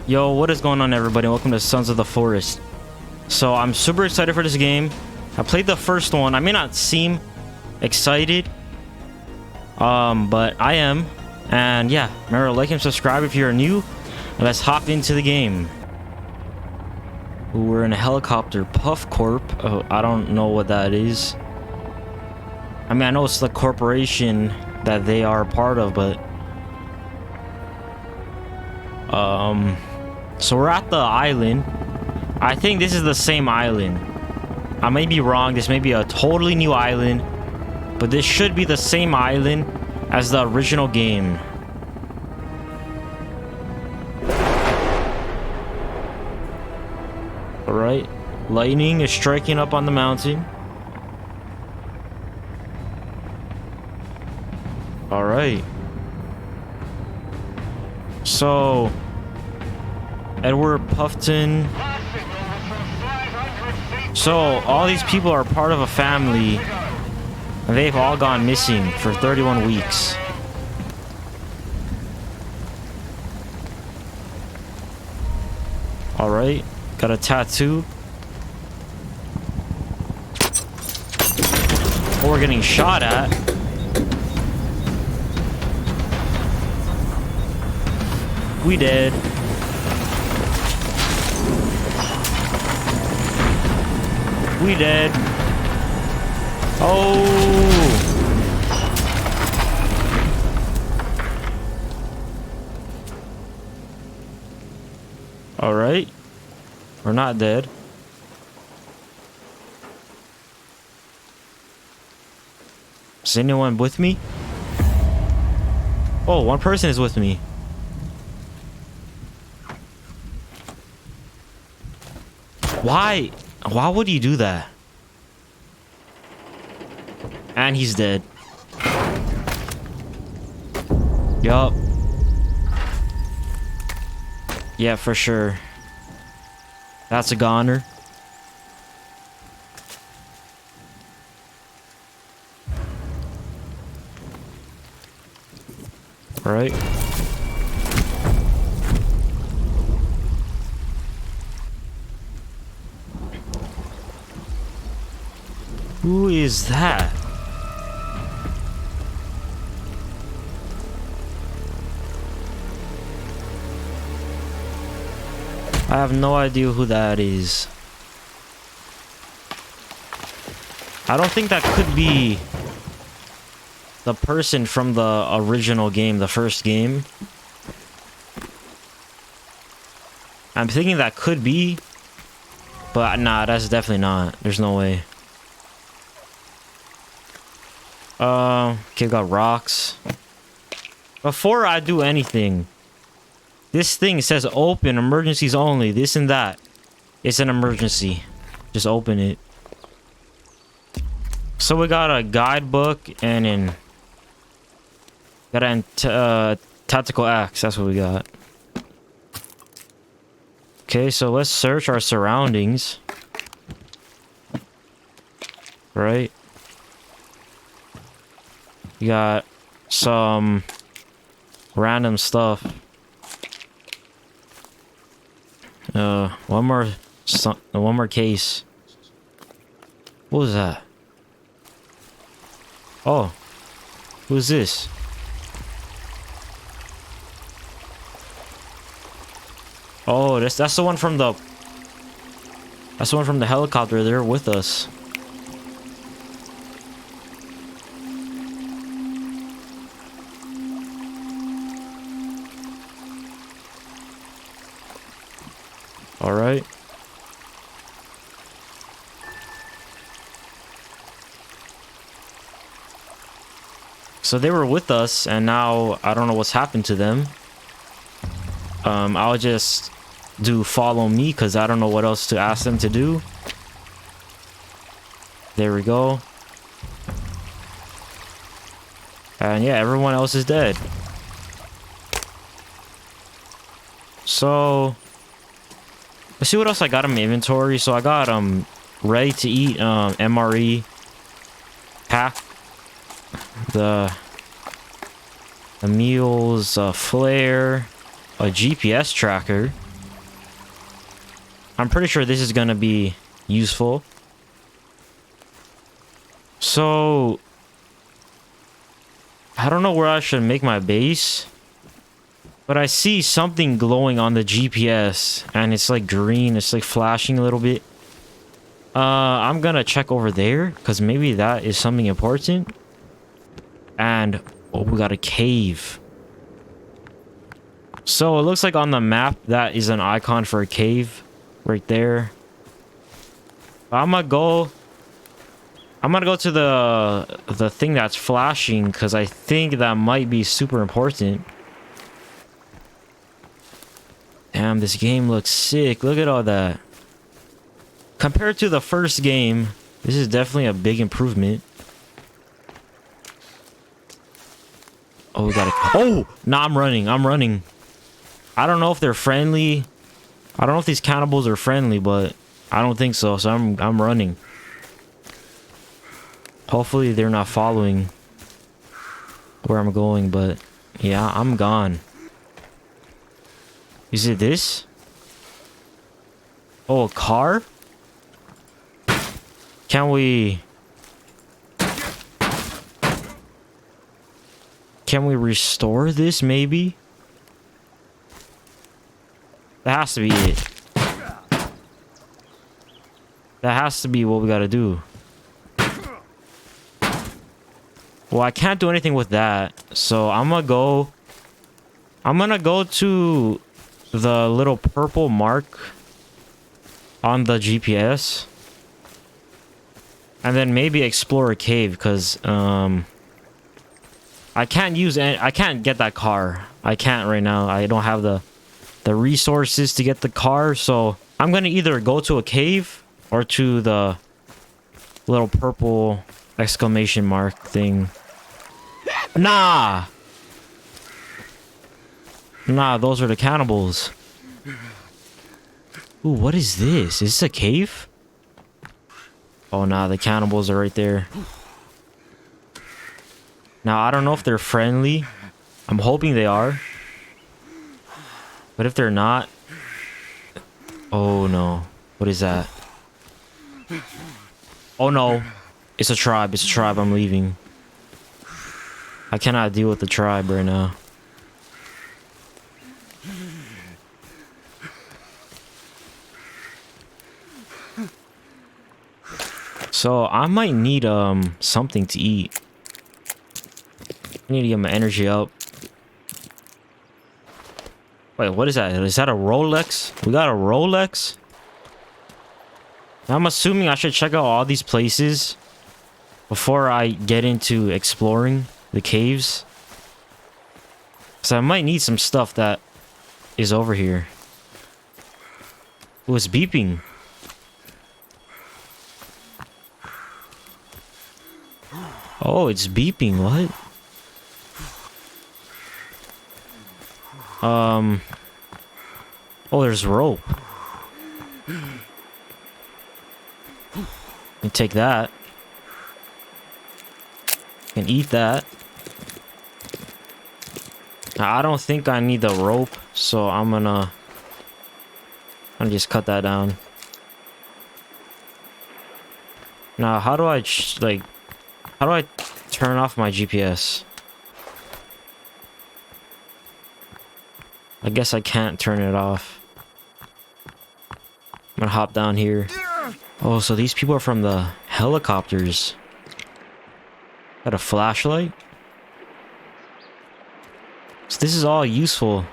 Yo, what is going on, everybody? Welcome to Sons of the Forest. So I'm super excited for this game. I played the first one. I may not seem excited, but I am. And yeah, remember to like and subscribe if you're new. And let's hop into the game. Ooh, we're in a helicopter. Puff Corp. Oh, I don't know what that is. I mean, I know it's the corporation that they are a part of, but so we're at the island. I think this is the same island. I may be wrong. This may be a totally new island, but this should be the same island as the original game. All right, lightning is striking up on the mountain. All right, so Edward Puffton. So all these people are part of a family, and they've all gone missing for 31 weeks. All right, got a tattoo. Oh, we're getting shot at. We dead. We dead. Oh. All right. We're not dead. Is anyone with me? Oh, one person is with me. Why? Why would he do that? And he's dead. Yup. Yeah, for sure. That's a goner. All right. Who is that? I have no idea who that is. I don't think that could be the person from the original game, the first game. I'm thinking that could be, but nah, that's definitely not. There's no way. Okay, got rocks. Before I do anything, this thing says open, emergencies only, this and that. It's an emergency. Just open it. So we got a guidebook and got a tactical axe. That's what we got. Okay, so let's search our surroundings. Right. We got some random stuff. One more case. What was that? Oh, who's this? Oh, that's the one from the. That's the one from the helicopter. They're with us. All right. So they were with us, and now I don't know what's happened to them. I'll just do follow me because I don't know what else to ask them to do. There we go. And yeah, everyone else is dead. So let's see what else I got in my inventory. So I got ready to eat MRE pack. The meals, flare, a GPS tracker. I'm pretty sure this is gonna be useful. So I don't know where I should make my base, but I see something glowing on the GPS and it's like green. It's like flashing a little bit. I'm gonna check over there because maybe that is something important. And oh, we got a cave. So it looks like on the map that is an icon for a cave right there. I'm gonna go to the thing that's flashing because I think that might be super important. Damn, this game looks sick. Look at all that. Compared to the first game, this is definitely a big improvement. Oh, we got it. Oh, nah, I'm running. I don't know if they're friendly. I don't know if these cannibals are friendly, but I don't think so. So I'm running. Hopefully they're not following where I'm going, but yeah, I'm gone. Is it this? Oh, a car? Can we restore this maybe? That has to be it. That has to be what we gotta do. Well, I can't do anything with that, so I'm gonna go to the little purple mark on the GPS, and then maybe explore a cave because I can't get that car. I can't right now. I don't have the resources to get the car, so I'm gonna either go to a cave or to the little purple exclamation mark thing. Nah, those are the cannibals. Ooh, what is this? Is this a cave? Oh, nah, the cannibals are right there. Now, I don't know if they're friendly. I'm hoping they are. But if they're not... Oh, no. What is that? Oh, no. It's a tribe. It's a tribe. I'm leaving. I cannot deal with the tribe right now. So, I might need something to eat. I need to get my energy up. Wait, what is that? Is that a Rolex? We got a Rolex? I'm assuming I should check out all these places before I get into exploring the caves. So I might need some stuff that is over here. Oh, it's beeping. Oh, it's beeping. What? Oh, there's rope. You take that. And eat that. Now, I don't think I need the rope, so I'm gonna just cut that down. Now, how do I turn off my GPS? I guess I can't turn it off. I'm gonna hop down here. Oh, so these people are from the helicopters. Got a flashlight? So this is all useful.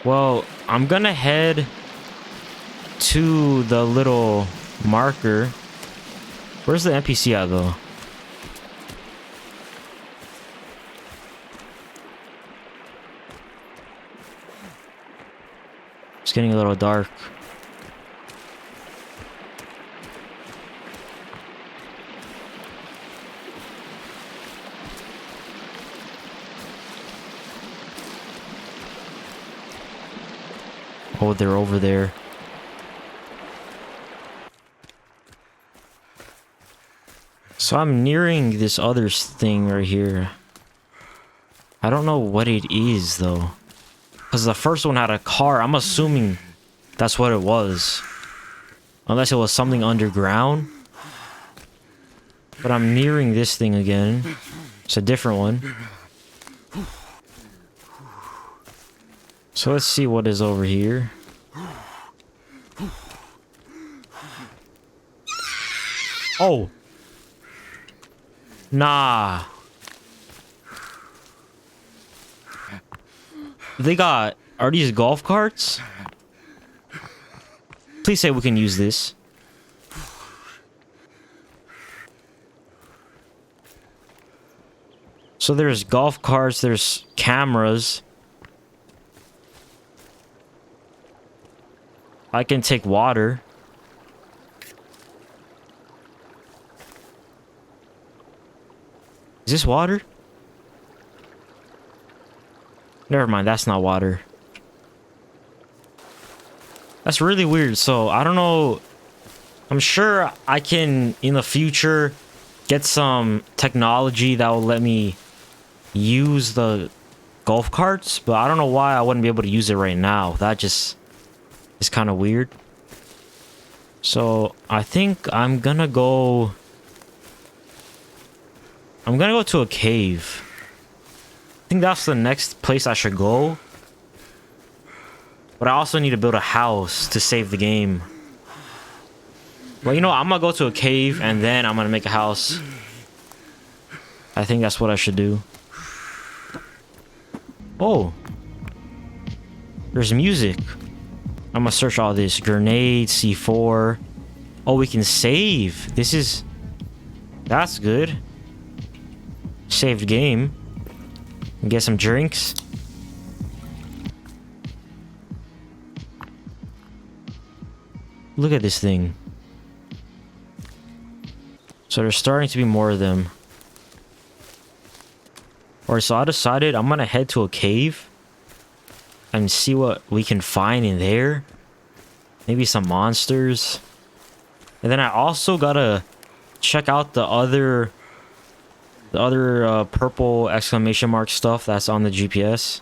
Well, I'm gonna head to the little marker. Where's the NPC at though? It's getting a little dark. Oh, they're over there. So I'm nearing this other thing right here. I don't know what it is though. Because the first one had a car. I'm assuming that's what it was. Unless it was something underground. But I'm nearing this thing again. It's a different one. So let's see what is over here. Oh. Nah. They got... Are these golf carts? Please say we can use this. So there's golf carts, there's cameras. I can take water. Is this water? Never mind, that's not water. That's really weird. So, I don't know. I'm sure I can, in the future, get some technology that will let me use the golf carts. But I don't know why I wouldn't be able to use it right now. That just is kind of weird. So, I think I'm gonna go... I'm gonna go to a cave. I think that's the next place I should go. But I also need to build a house to save the game. Well, you know, I'm gonna go to a cave and then I'm gonna make a house. I think that's what I should do. Oh. There's music. I'm gonna search all this. Grenade, C4. Oh, we can save. This is... That's good. Saved game. And get some drinks. Look at this thing. So there's starting to be more of them. Alright, so I decided I'm gonna head to a cave and see what we can find in there. Maybe some monsters. And then I also gotta check out the other purple exclamation mark stuff that's on the GPS.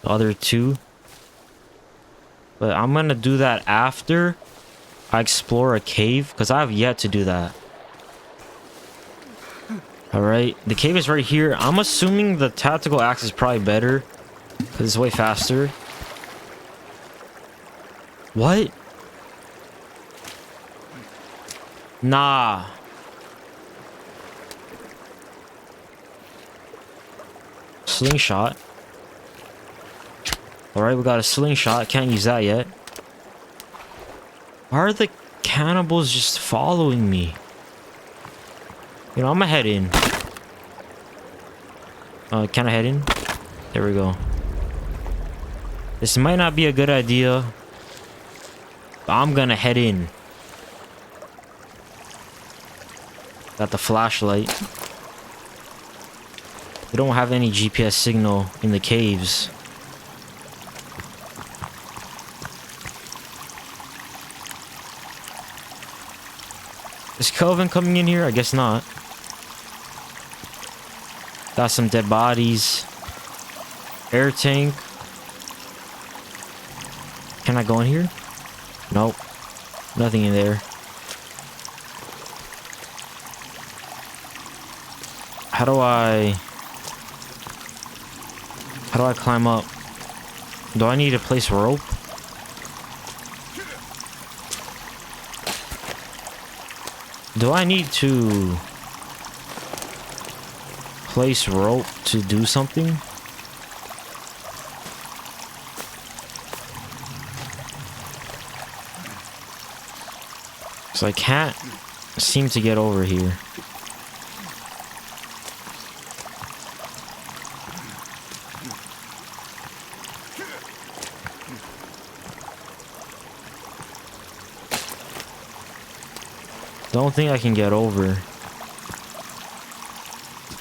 The other two. But I'm gonna do that after I explore a cave, because I have yet to do that. Alright, the cave is right here. I'm assuming the tactical axe is probably better, because it's way faster. What? Nah. Slingshot. Alright, we got a slingshot. Can't use that yet. Why are the cannibals just following me? You know, I'm gonna head in. Can I head in? There we go. This might not be a good idea, but I'm gonna head in. Got the flashlight. We don't have any GPS signal in the caves. Is Kelvin coming in here? I guess not. Got some dead bodies. Air tank. Can I go in here? Nope. Nothing in there. How do I climb up? Do I need to place rope? Do I need to place rope to do something? So I can't seem to get over here. Don't think I can get over.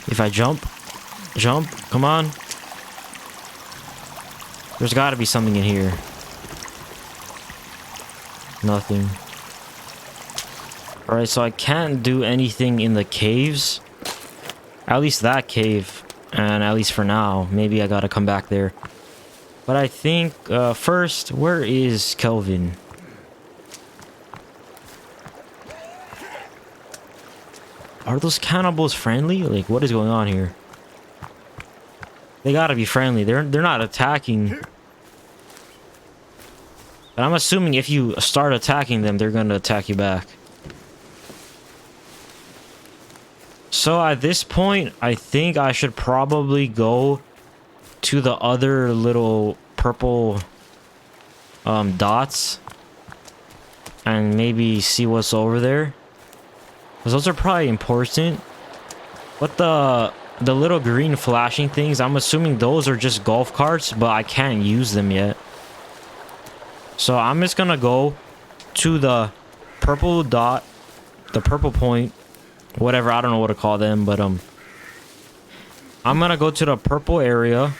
If I jump, come on. There's got to be something in here. Nothing. Alright, so I can't do anything in the caves. At least that cave. And at least for now. Maybe I gotta come back there. But I think first, where is Kelvin? Are those cannibals friendly? Like, what is going on here? They gotta be friendly. They're not attacking. But I'm assuming if you start attacking them, they're gonna attack you back. So at this point, I think I should probably go to the other little purple dots and maybe see what's over there. Because those are probably important. But the little green flashing things, I'm assuming those are just golf carts, but I can't use them yet. So I'm just gonna go to the purple dot, the purple point, whatever, I don't know what to call them, but I'm gonna go to the purple area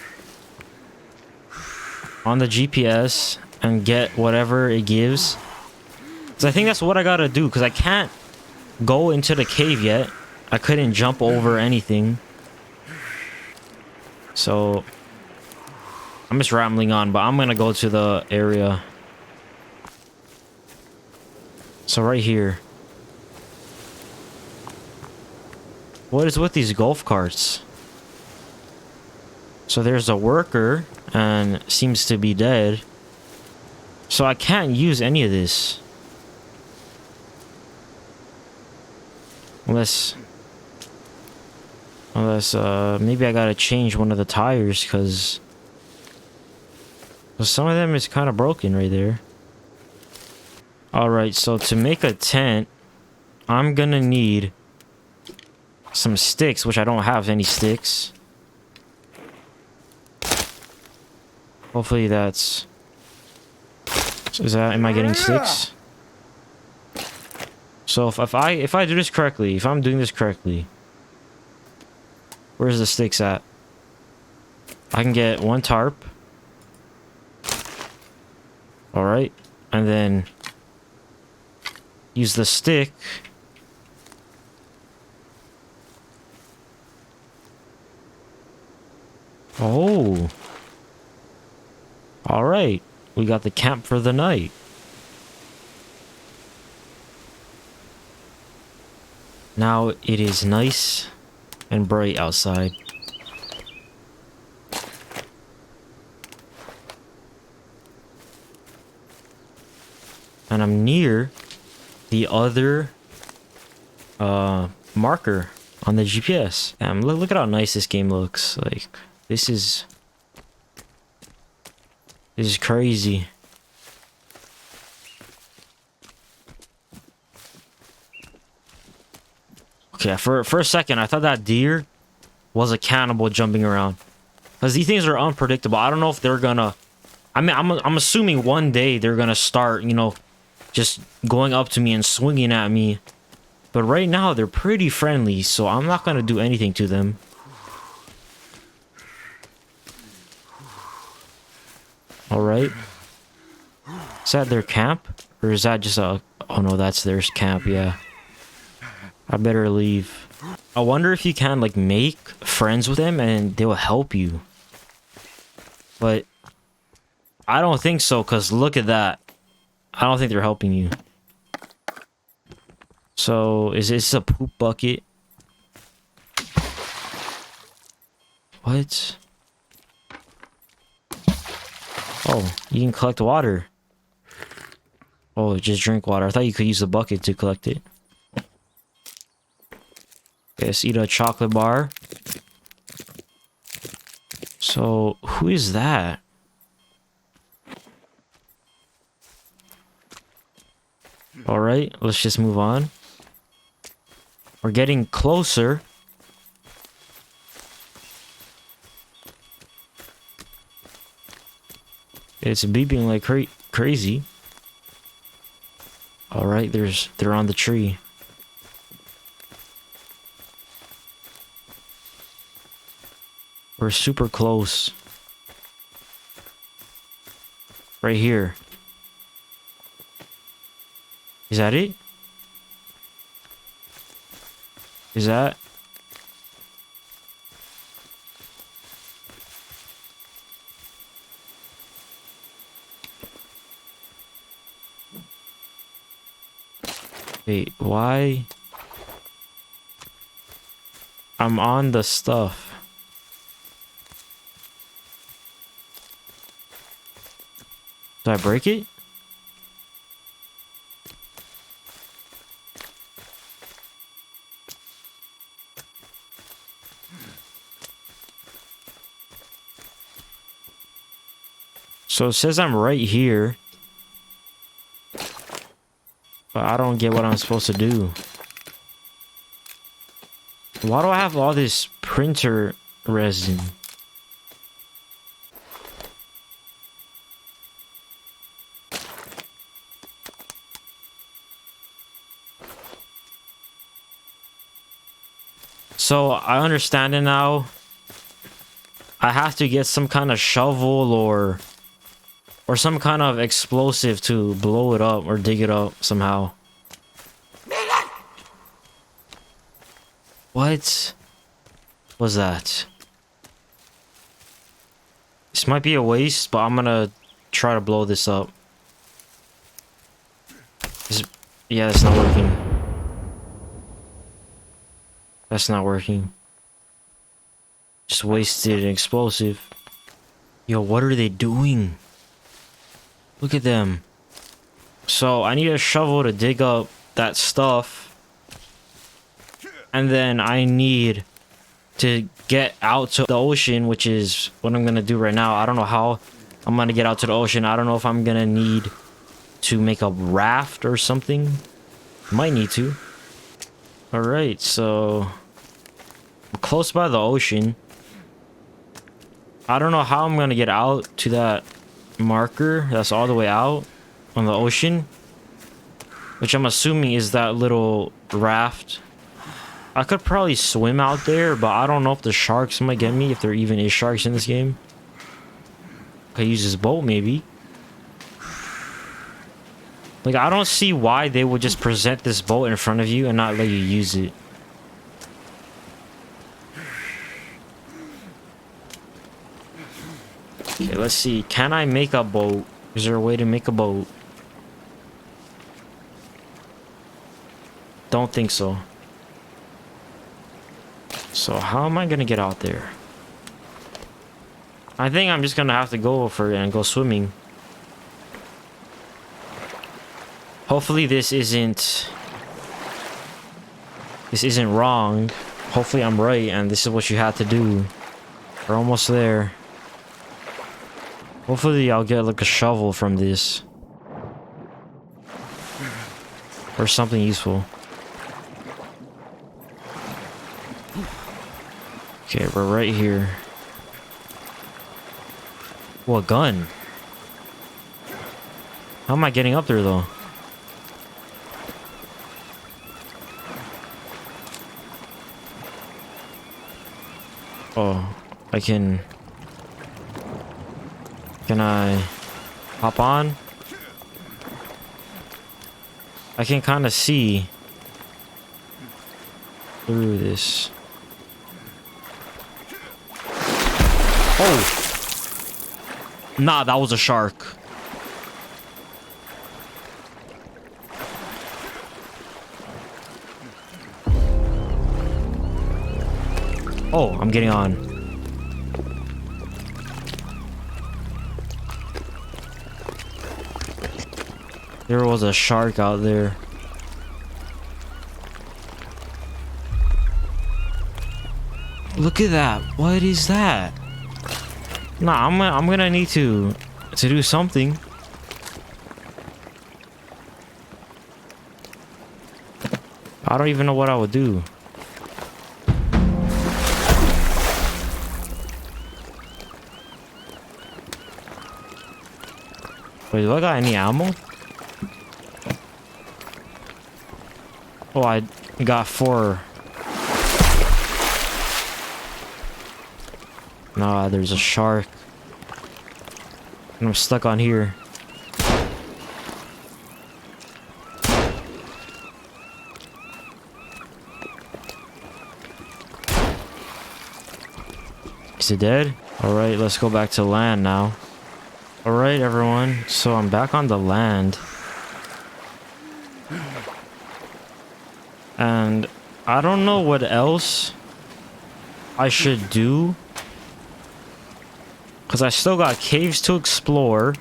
on the GPS and get whatever it gives. Because I think that's what I gotta do, because I can't go into the cave yet. I couldn't jump over anything. So I'm just rambling on, but I'm gonna go to the area. So right here. What is with these golf carts? So there's a worker and seems to be dead. So I can't use any of this. Unless maybe I gotta change one of the tires, because some of them is kind of broken right there. Alright, so to make a tent, I'm gonna need some sticks, which I don't have any sticks. Hopefully that's... am I getting sticks? So if I do this correctly, if I'm doing this correctly, where's the sticks at? I can get one tarp. Alright. And then use the stick. Oh. Alright. We got the camp for the night. Now it is nice and bright outside. And I'm near the other marker on the GPS. Look at how nice this game looks. Like, this is crazy. Okay, for a second I thought that deer was a cannibal jumping around, because these things are unpredictable. I don't know if they're gonna, I mean, I'm assuming one day they're gonna start, you know, just going up to me and swinging at me. But right now they're pretty friendly, so I'm not gonna do anything to them. Alright. Is that their camp? Or is that just a... Oh no, that's their camp, yeah. I better leave. I wonder if you can, like, make friends with them and they will help you. But I don't think so, because look at that. I don't think they're helping you. So, is this a poop bucket? What? Oh, you can collect water. Oh, just drink water. I thought you could use the bucket to collect it. Okay, let's eat a chocolate bar. So, who is that? Alright, let's just move on. We're getting closer. It's beeping like crazy. Alright, they're on the tree. We're super close. Right here. Is that it? Is that? Wait, why? I'm on the stuff. Did I break it? So it says I'm right here. But I don't get what I'm supposed to do. Why do I have all this printer resin? So I understand it now. I have to get some kind of shovel or some kind of explosive to blow it up or dig it up somehow. What was that? This might be a waste, but I'm gonna try to blow this up. Yeah, that's not working. That's not working. Just wasted an explosive. Yo, what are they doing? Look at them. So I need a shovel to dig up that stuff. And then I need to get out to the ocean, which is what I'm gonna do right now. I don't know how I'm gonna get out to the ocean. I don't know if I'm gonna need to make a raft or something. Might need to. Alright, so I'm close by the ocean. I don't know how I'm gonna get out to that marker that's all the way out on the ocean, which I'm assuming is that little raft. I could probably swim out there, but I don't know if the sharks might get me, if there even is sharks in this game. Could use this boat maybe. Like, I don't see why they would just present this boat in front of you and not let you use it. Okay, let's see. Can I make a boat? Is there a way to make a boat? Don't think so. So how am I gonna get out there? I think I'm just gonna have to go for it and go swimming. Hopefully this isn't wrong. Hopefully I'm right and this is what you had to do. We're almost there. Hopefully I'll get like a shovel from this. Or something useful. Okay, we're right here. Well, a gun. How am I getting up there though? Oh, I can... Can I hop on? I can kind of see through this. Oh! Nah, that was a shark. Oh, I'm getting on. There was a shark out there. Look at that. What is that? Nah, I'm gonna need to do something. I don't even know what I would do. Wait, do I got any ammo? Oh, I got 4. Nah, there's a shark. And I'm stuck on here. Is it dead? Alright, let's go back to land now. Alright, everyone. So I'm back on the land. And I don't know what else I should do. Because I still got caves to explore.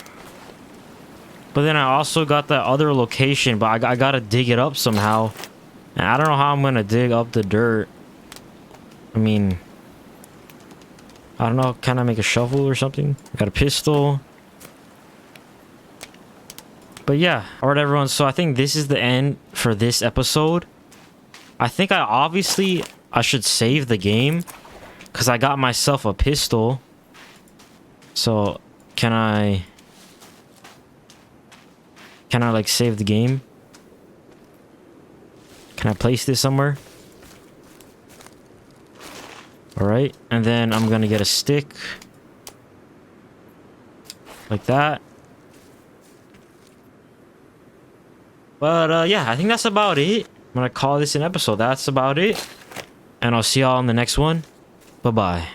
But then I also got that other location, but I gotta dig it up somehow. And I don't know how I'm gonna dig up the dirt. I mean, I don't know, can I make a shovel or something? I got a pistol. But yeah, alright everyone, so I think this is the end for this episode. I think I should save the game. Because I got myself a pistol. So, can I like save the game? Can I place this somewhere? Alright, and then I'm gonna get a stick. Like that. But yeah, I think that's about it. I'm gonna call this an episode. That's about it. And I'll see y'all in the next one. Bye-bye.